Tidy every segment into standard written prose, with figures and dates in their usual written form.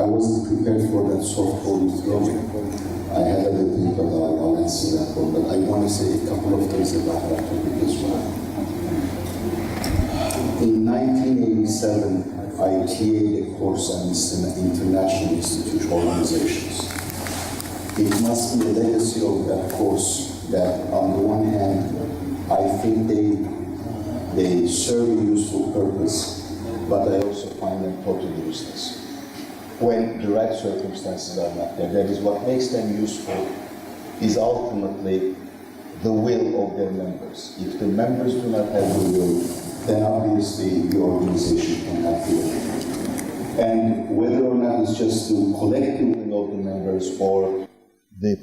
I wasn't prepared for that softball you throw me. I had other things, but I'll answer that one. But I want to say a couple of things about that topic as well. In 1987, I TA'd a course on international institutional organizations. It must be a legacy of that course that, on the one hand, I think they serve a useful purpose, but I also find them totally useless when the right circumstances are not there. That is, what makes them useful is ultimately the will of their members. If the members do not have the will, then obviously the organization cannot do it. And whether or not it's just the collective will of the members or the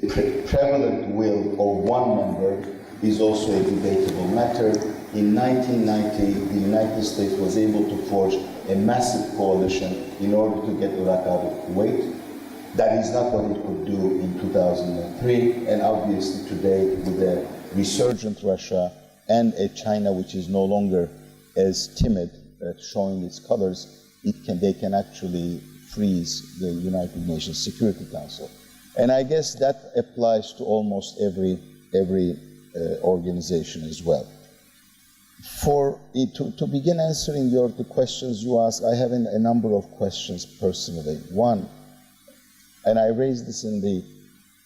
prevalent will of one member is also a debatable matter. In 1990, the United States was able to forge a massive coalition in order to get Iraq out of Kuwait. That is not what it could do in 2003, and obviously today, with a resurgent Russia and a China which is no longer as timid at showing its colors, they can actually freeze the United Nations Security Council. And I guess that applies to almost every organization as well. To begin answering the questions you asked, I have a number of questions personally. One, and I raised this in the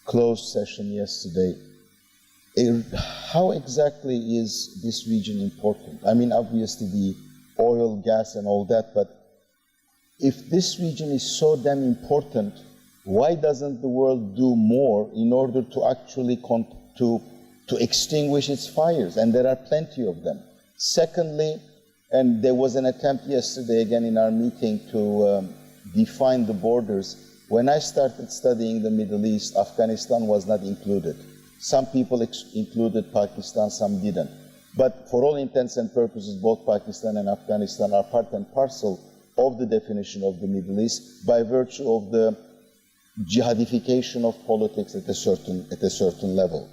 closed session yesterday, how exactly is this region important? I mean, obviously the oil, gas, and all that, but if this region is so damn important, why doesn't the world do more in order to actually to extinguish its fires? And there are plenty of them. Secondly, and there was an attempt yesterday again in our meeting to define the borders. When I started studying the Middle East, Afghanistan was not included. Some people included Pakistan, some didn't. But for all intents and purposes, both Pakistan and Afghanistan are part and parcel of the definition of the Middle East by virtue of the jihadification of politics at a certain level.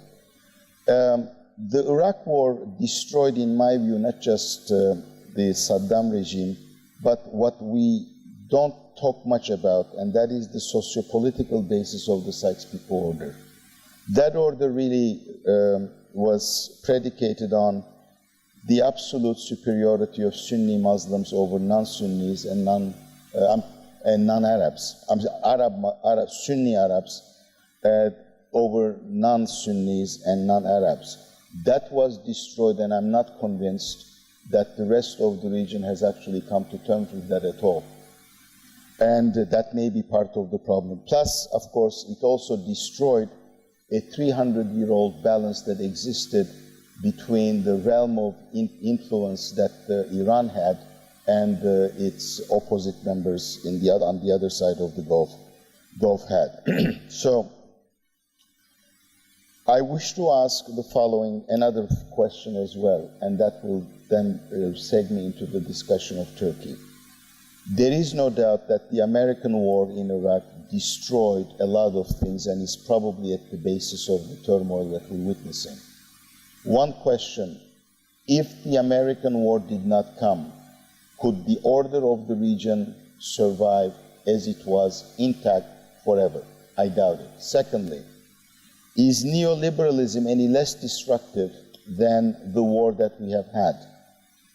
The Iraq War destroyed, in my view, not just the Saddam regime, but what we don't talk much about, and that is the socio-political basis of the Sykes-Picot order. That order really was predicated on the absolute superiority of Sunni Muslims over non-Sunnis and non-Arabs, Sunni Arabs over non-Sunnis and non-Arabs. That was destroyed, and I'm not convinced that the rest of the region has actually come to terms with that at all. And that may be part of the problem. Plus, of course, it also destroyed a 300-year-old balance that existed between the realm of influence that Iran had and its opposite members on the other side of the Gulf had. So, I wish to ask the following, another question as well, and that will then seg me into the discussion of Turkey. There is no doubt that the American war in Iraq destroyed a lot of things and is probably at the basis of the turmoil that we're witnessing. One question, if the American war did not come, could the order of the region survive as it was intact forever? I doubt it. Secondly, is neoliberalism any less destructive than the war that we have had?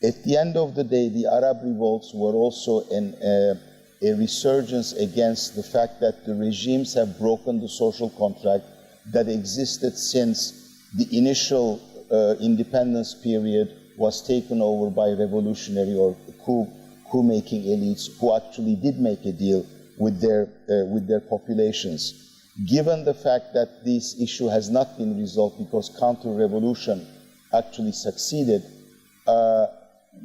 At the end of the day, the Arab revolts were also a resurgence against the fact that the regimes have broken the social contract that existed since the initial independence period was taken over by revolutionary or coup-making elites who actually did make a deal with their populations. Given the fact that this issue has not been resolved because counter-revolution actually succeeded,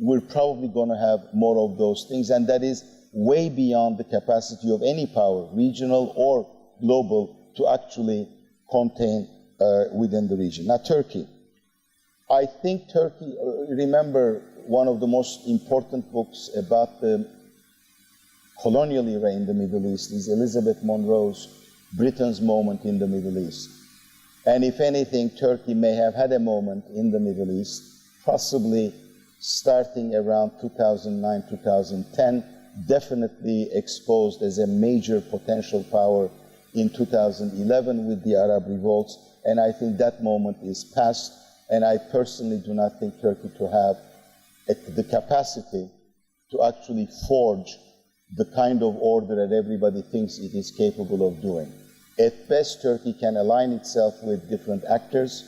we're probably going to have more of those things, and that is way beyond the capacity of any power, regional or global, to actually contain within the region. Now, Turkey. I think Turkey, remember, one of the most important books about the colonial era in the Middle East is Elizabeth Monroe's Britain's Moment in the Middle East. And if anything, Turkey may have had a moment in the Middle East, possibly starting around 2009, 2010, definitely exposed as a major potential power in 2011 with the Arab revolts, and I think that moment is past, and I personally do not think Turkey to have the capacity to actually forge the kind of order that everybody thinks it is capable of doing. At best, Turkey can align itself with different actors.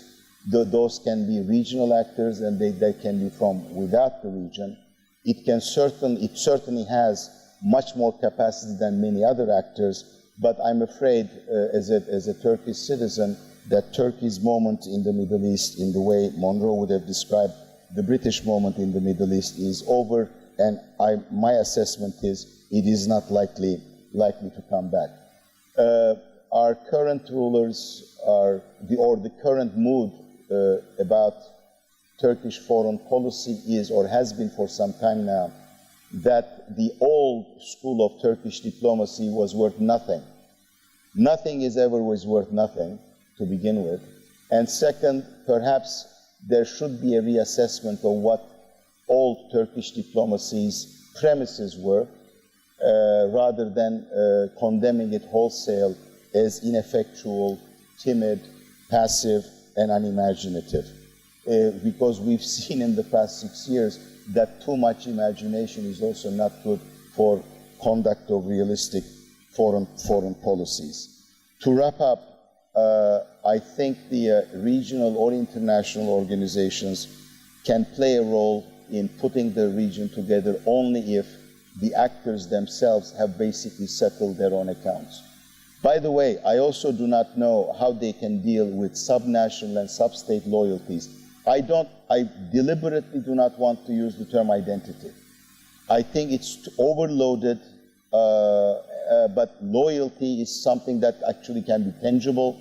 Those can be regional actors, and they can be from without the region. It certainly has much more capacity than many other actors, but I'm afraid, as a Turkish citizen, that Turkey's moment in the Middle East, in the way Monroe would have described the British moment in the Middle East, is over, and my assessment is it is not likely to come back. Our current rulers the current mood about Turkish foreign policy is, or has been for some time now, that the old school of Turkish diplomacy was worth nothing. Nothing is ever worth nothing, to begin with. And second, perhaps there should be a reassessment of what old Turkish diplomacy's premises were, rather than condemning it wholesale as ineffectual, timid, passive, and unimaginative. Because we've seen in the past 6 years that too much imagination is also not good for conduct of realistic foreign policies. To wrap up, I think the regional or international organizations can play a role in putting the region together only if the actors themselves have basically settled their own accounts. By the way, I also do not know how they can deal with subnational and sub-state loyalties. I deliberately do not want to use the term identity. I think it's overloaded, but loyalty is something that actually can be tangible,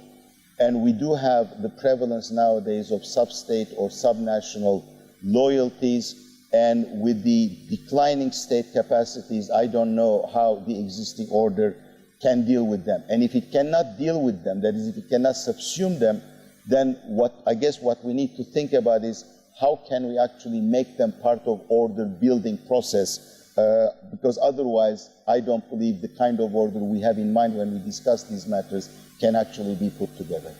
and we do have the prevalence nowadays of sub-state or subnational loyalties, and with the declining state capacities, I don't know how the existing order can deal with them. And if it cannot deal with them, that is, if it cannot subsume them, then I guess what we need to think about is how can we actually make them part of order building process, because otherwise I don't believe the kind of order we have in mind when we discuss these matters can actually be put together.